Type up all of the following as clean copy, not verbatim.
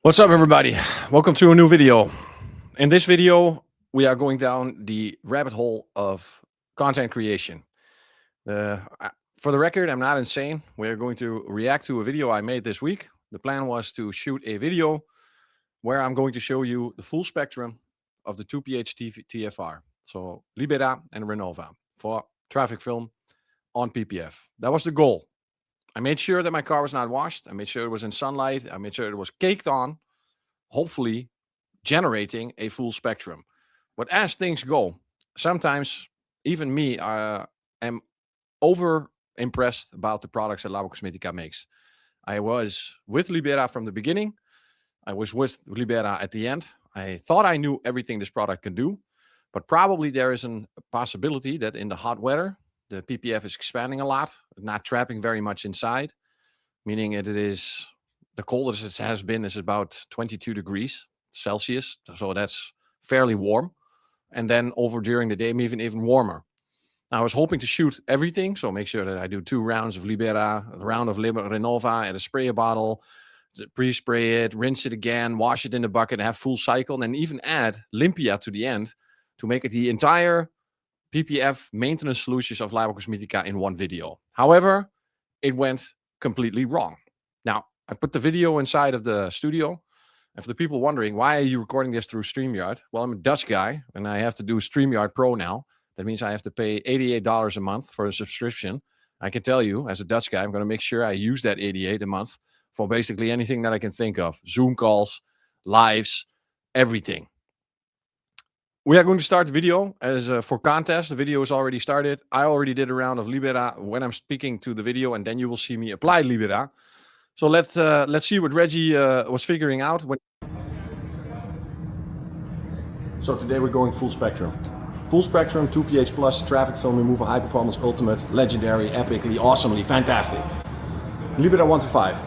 What's up, everybody? Welcome to a new video. In this video, we are going down the rabbit hole of content creation. For the record, I'm not insane. We're going to react to a video I made this week. The plan was to shoot a video where I'm going to show you the full spectrum of the 2PH TFR. So Libera and Renova for traffic film on PPF. That was the goal. I made sure that my car was not washed. I made sure it was in sunlight. I made sure it was caked on, hopefully generating a full spectrum. But as things go, sometimes even me am over impressed about the products that Labocosmetica makes. I was with Libera from the beginning. I was with Libera at the end. I thought I knew everything this product can do, but probably there is a possibility that in the hot weather, the PPF is expanding a lot, not trapping very much inside, meaning it is the coldest it has been is about 22 degrees Celsius. So that's fairly warm. And then over during the day, even warmer. Now, I was hoping to shoot everything. So make sure that I do 2 rounds of Libera, a round of Renova and a sprayer bottle, pre-spray it, rinse it again, wash it in the bucket, have full cycle, and then even add Limpia to the end to make it the entire PPF maintenance solutions of Labocosmetica in one video. However, it went completely wrong. Now, I put the video inside of the studio. And for the people wondering, why are you recording this through StreamYard? Well, I'm a Dutch guy, and I have to do StreamYard Pro now. That means I have to pay $88 a month for a subscription. I can tell you, as a Dutch guy, I'm going to make sure I use that $88 a month for basically anything that I can think of. Zoom calls, lives, everything. We are going to start the video as for contest. The video is already started. I already did a round of Libera when I'm speaking to the video, and then you will see me apply Libera. So let's see what Reggie was figuring out. So today we're going full spectrum. Full spectrum, 2PH plus, traffic film removal, high performance, ultimate, legendary, epically, awesomely, fantastic. Libera 1 to 5.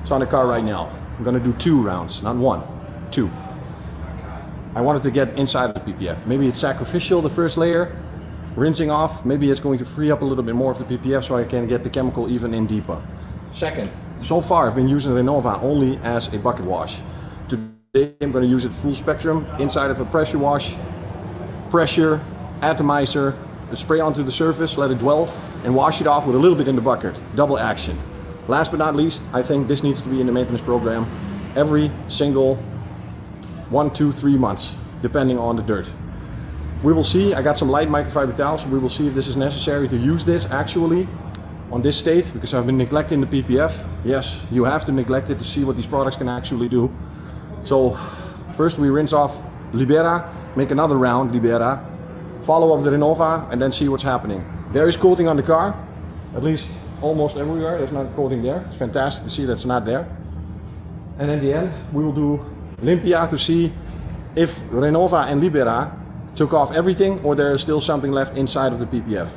It's on the car right now. I'm gonna do 2 rounds, not 1, 2. I wanted to get inside of the PPF. Maybe it's sacrificial, the first layer, rinsing off. Maybe it's going to free up a little bit more of the PPF so I can get the chemical even in deeper. Second, so far I've been using Renova only as a bucket wash. Today I'm going to use it full spectrum, inside of a pressure wash, pressure, atomizer, spray onto the surface, let it dwell, and wash it off with a little bit in the bucket. Double action. Last but not least, I think this needs to be in the maintenance program every single 1, 2, 3 months, depending on the dirt. We will see. I got some light microfiber towels. We will see if this is necessary to use this actually on this state, because I've been neglecting the PPF. Yes, you have to neglect it to see what these products can actually do. So first we rinse off Libera, make another round Libera, follow up the Renova, and then see what's happening. There is coating on the car, at least almost everywhere. There's not coating there. It's fantastic to see that's not there. And in the end, we will do Limpia to see if Renova and Libera took off everything or there is still something left inside of the PPF.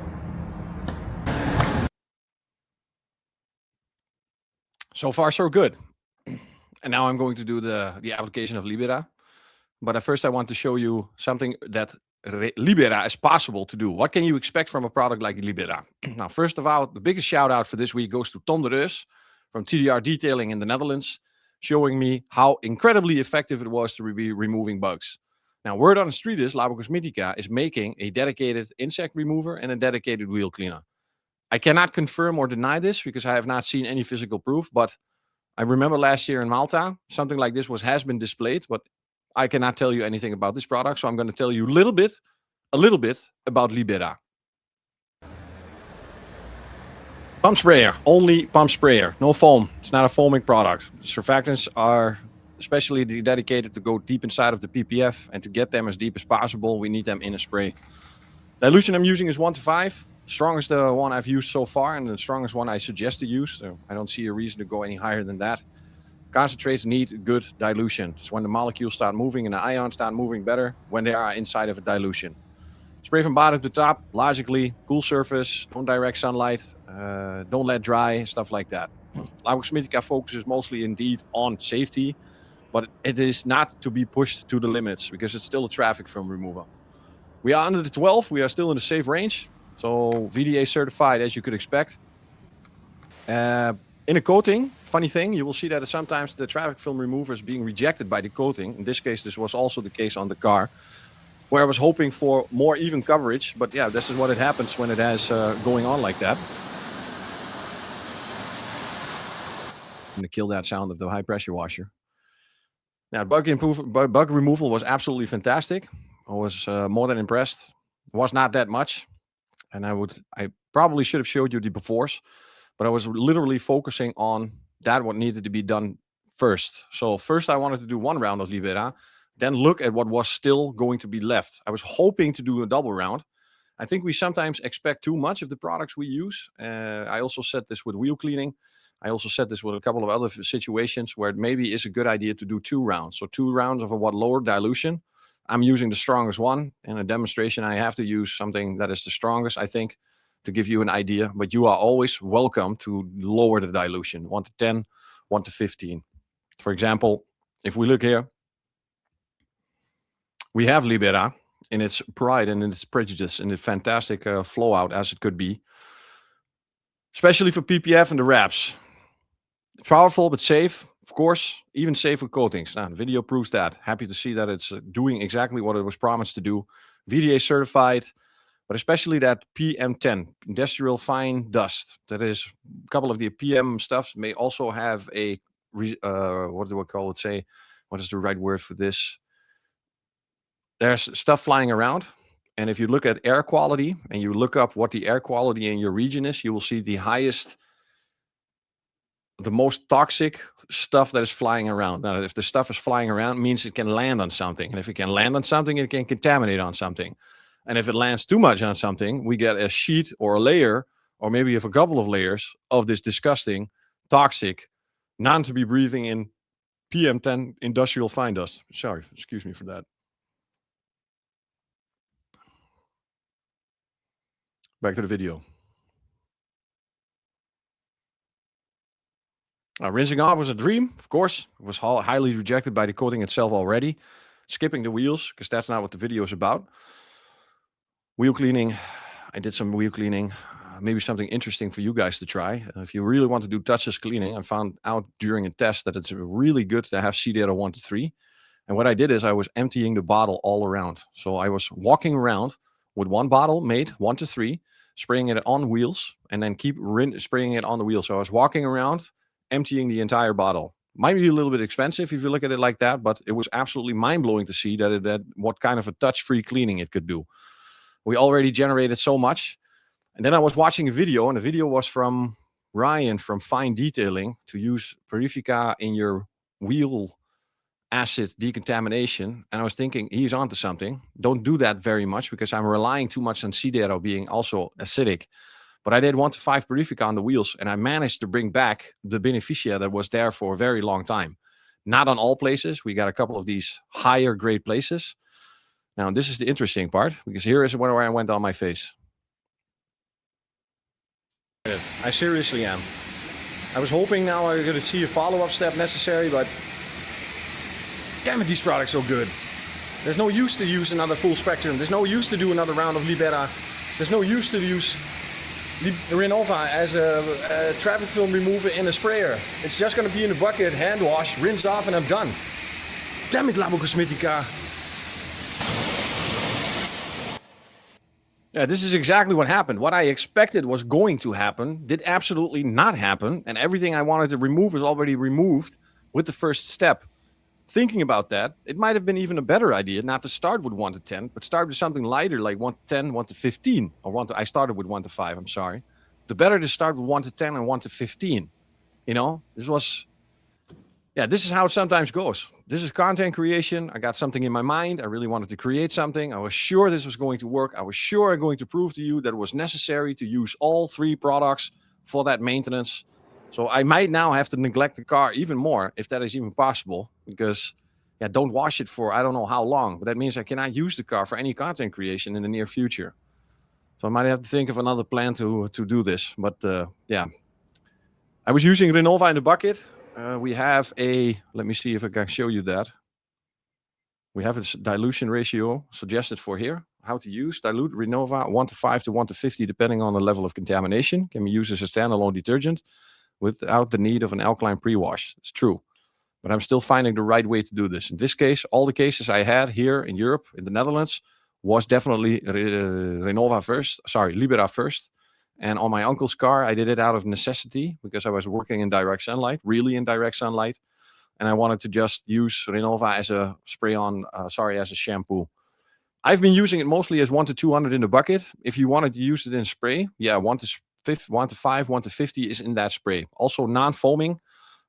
So far so good. And now I'm going to do the application of Libera. But at first I want to show you something that Libera is possible to do. What can you expect from a product like Libera? Now, first of all, the biggest shout out for this week goes to Tom de Reus from TDR Detailing in the Netherlands, showing me how incredibly effective it was to be removing bugs. Now, word on the street is Labocosmetica is making a dedicated insect remover and a dedicated wheel cleaner. I cannot confirm or deny this because I have not seen any physical proof, but I remember last year in Malta, something like this has been displayed, but I cannot tell you anything about this product, so I'm going to tell you a little bit about Libera. Pump sprayer, only pump sprayer, no foam. It's not a foaming product. Surfactants are especially dedicated to go deep inside of the PPF, and to get them as deep as possible, we need them in a spray. Dilution I'm using is 1 to 5. Strongest one I've used so far, and the strongest one I suggest to use. So I don't see a reason to go any higher than that. Concentrates need good dilution. It's when the molecules start moving and the ions start moving better when they are inside of a dilution. Spray from bottom to top, logically, cool surface, don't direct sunlight, don't let dry, stuff like that. Labocosmetica focuses mostly indeed on safety, but it is not to be pushed to the limits because it's still a traffic film remover. We are under the 12, we are still in the safe range. So VDA certified, as you could expect. In a coating, funny thing, you will see that sometimes the traffic film remover is being rejected by the coating. In this case, this was also the case on the car, where I was hoping for more even coverage. But yeah, this is what it happens when it has going on like that. I'm going to kill that sound of the high pressure washer. Now, bug removal was absolutely fantastic. I was more than impressed. It was not that much, and I probably should have showed you the befores, but I was literally focusing on that what needed to be done first. So first, I wanted to do one round of Libera, then look at what was still going to be left. I was hoping to do a double round. I think we sometimes expect too much of the products we use. I also said this with wheel cleaning. I also said this with a couple of other situations where it maybe is a good idea to do 2 rounds. So 2 rounds of a lower dilution. I'm using the strongest one. In a demonstration, I have to use something that is the strongest, I think, to give you an idea. But you are always welcome to lower the dilution, 1 to 10, 1 to 15. For example, if we look here, we have Libera in its pride and in its prejudice and its fantastic flow out as it could be, especially for PPF and the wraps. It's powerful but safe, of course, even safe with coatings. Now, the video proves that. Happy to see that it's doing exactly what it was promised to do. VDA certified, but especially that PM10, industrial fine dust. That is a couple of the PM stuff may also have a, what do I call it? Say, what is the right word for this? There's stuff flying around. And if you look at air quality and you look up what the air quality in your region is, you will see the highest, the most toxic stuff that is flying around. Now, if the stuff is flying around, it means it can land on something. And if it can land on something, it can contaminate on something. And if it lands too much on something, we get a sheet or a layer, or maybe a couple of layers of this disgusting, toxic, non to be breathing in PM10 industrial fine dust. Sorry, excuse me for that. Back to the video. Rinsing off was a dream, of course. It was highly rejected by the coating itself already. Skipping the wheels, because that's not what the video is about. Wheel cleaning. I did some wheel cleaning. Maybe something interesting for you guys to try. If you really want to do touchless cleaning, I found out during a test that it's really good to have CDR 1 to 3. And what I did is I was emptying the bottle all around. So I was walking around with one bottle made 1 to 3, spraying it on wheels, and then keep spraying it on the wheel. So I was walking around, emptying the entire bottle. Might be a little bit expensive if you look at it like that, but it was absolutely mind-blowing to see that what kind of a touch-free cleaning it could do. We already generated so much. And then I was watching a video, and the video was from Ryan from Fine Detailing to use Purifica in your wheel acid decontamination. And I was thinking, he's onto something. Don't do that very much because I'm relying too much on Sidero being also acidic. But I did 1 to 5 Purifica on the wheels, and I managed to bring back the beneficia that was there for a very long time. Not on all places. We got a couple of these higher grade places. Now, this is the interesting part, because here is where I went on my face. I seriously am. I was hoping now I was going to see a follow-up step necessary, but damn it, these products are so good. There's no use to use another full spectrum. There's no use to do another round of Libera. There's no use to use Renova as a traffic film remover in a sprayer. It's just going to be in a bucket, hand wash, rinse off, and I'm done. Damn it, Labocosmetica. Yeah, this is exactly what happened. What I expected was going to happen did absolutely not happen, and everything I wanted to remove was already removed with the first step. Thinking about that, it might have been even a better idea not to start with 1 to 10, but start with something lighter like 1 to 10, 1 to 15, or I started with 1 to 5, I'm sorry. The better to start with 1 to 10 and 1 to 15. You know, this is how it sometimes goes. This is content creation. I got something in my mind. I really wanted to create something. I was sure this was going to work. I was sure I'm going to prove to you that it was necessary to use all 3 products for that maintenance. So I might now have to neglect the car even more, if that is even possible, because don't wash it for I don't know how long, but that means I cannot use the car for any content creation in the near future. So I might have to think of another plan to do this. But I was using Renova in the bucket. We have let me see if I can show you that. We have a dilution ratio suggested for here. How to use dilute Renova 1 to 5 to 1 to 50, depending on the level of contamination. Can be used as a standalone detergent. without the need of an alkaline pre-wash. It's true. But I'm still finding the right way to do this. In this case, all the cases I had here in Europe, in the Netherlands, was definitely Libera first. And on my uncle's car, I did it out of necessity because I was working in direct sunlight, really in direct sunlight. And I wanted to just use Renova as a as a shampoo. I've been using it mostly as 1 to 200 in the bucket. If you wanted to use it in spray, yeah, 1 to 5, 1 to 50 is in that spray. Also non-foaming.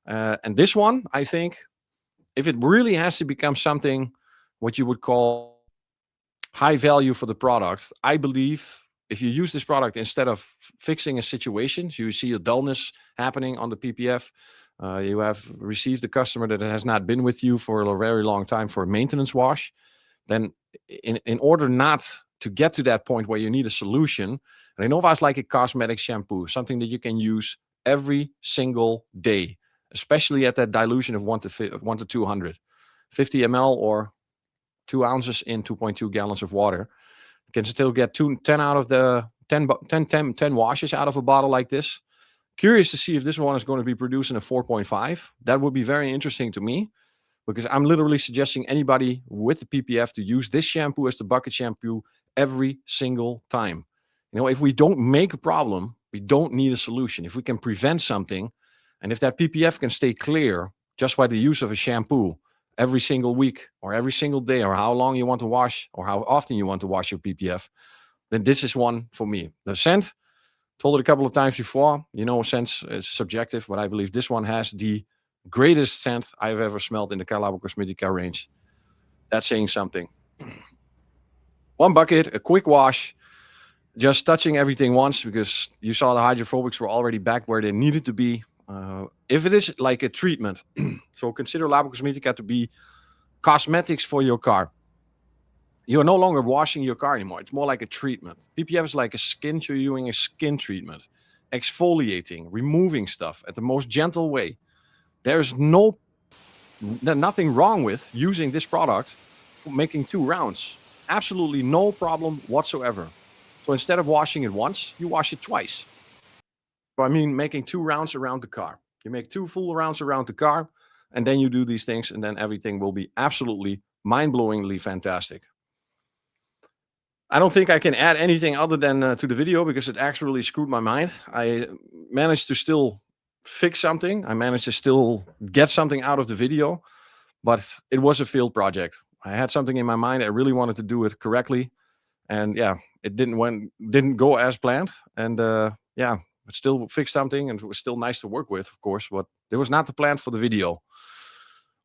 And this one, I think, if it really has to become something what you would call high value for the product, I believe if you use this product instead of fixing a situation, so you see a dullness happening on the PPF, you have received a customer that has not been with you for a very long time for a maintenance wash, then in order not to get to that point where you need a solution, Renova is like a cosmetic shampoo, something that you can use every single day, especially at that dilution of 1 to 200. 50 ml or 2 ounces in 2.2 gallons of water. You can still get 10 out of the 10 washes out of a bottle like this. Curious to see if this one is going to be producing a 4.5. That would be very interesting to me because I'm literally suggesting anybody with the PPF to use this shampoo as the bucket shampoo every single time. You know, if we don't make a problem, we don't need a solution. If we can prevent something, and if that PPF can stay clear just by the use of a shampoo every single week or every single day, or how long you want to wash or how often you want to wash your PPF, then this is one for me. The scent, told it a couple of times before, you know, scent is subjective, but I believe this one has the greatest scent I've ever smelled in the Labocosmetica range. That's saying something. One bucket, a quick wash, just touching everything once because you saw the hydrophobics were already back where they needed to be. If it is like a treatment, so consider Labocosmetica to be cosmetics for your car. You're no longer washing your car anymore. It's more like a treatment. PPF is like a skin, so you're doing a skin treatment, exfoliating, removing stuff at the most gentle way. There's nothing wrong with using this product for making 2 rounds. Absolutely no problem whatsoever. So instead of washing it once, you wash it twice. So I mean, making 2 rounds around the car. You make 2 full rounds around the car, and then you do these things, and then everything will be absolutely mind-blowingly fantastic. I don't think I can add anything other than to the video because it actually screwed my mind. I managed to still fix something. I managed to still get something out of the video, but it was a failed project. I had something in my mind. I really wanted to do it correctly. And yeah, it didn't go as planned. And yeah, it still fixed something and it was still nice to work with, of course, but it was not the plan for the video.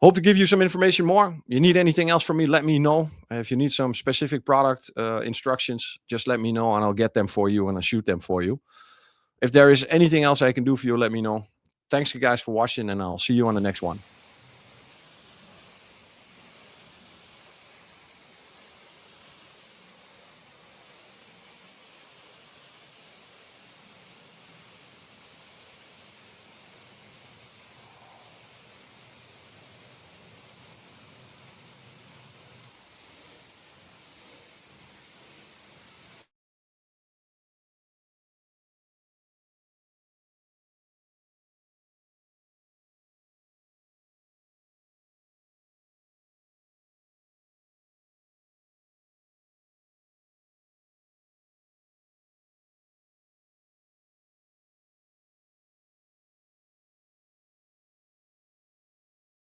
Hope to give you some information more. You need anything else from me, let me know. If you need some specific product instructions, just let me know and I'll get them for you and I'll shoot them for you. If there is anything else I can do for you, let me know. Thanks you guys for watching and I'll see you on the next one.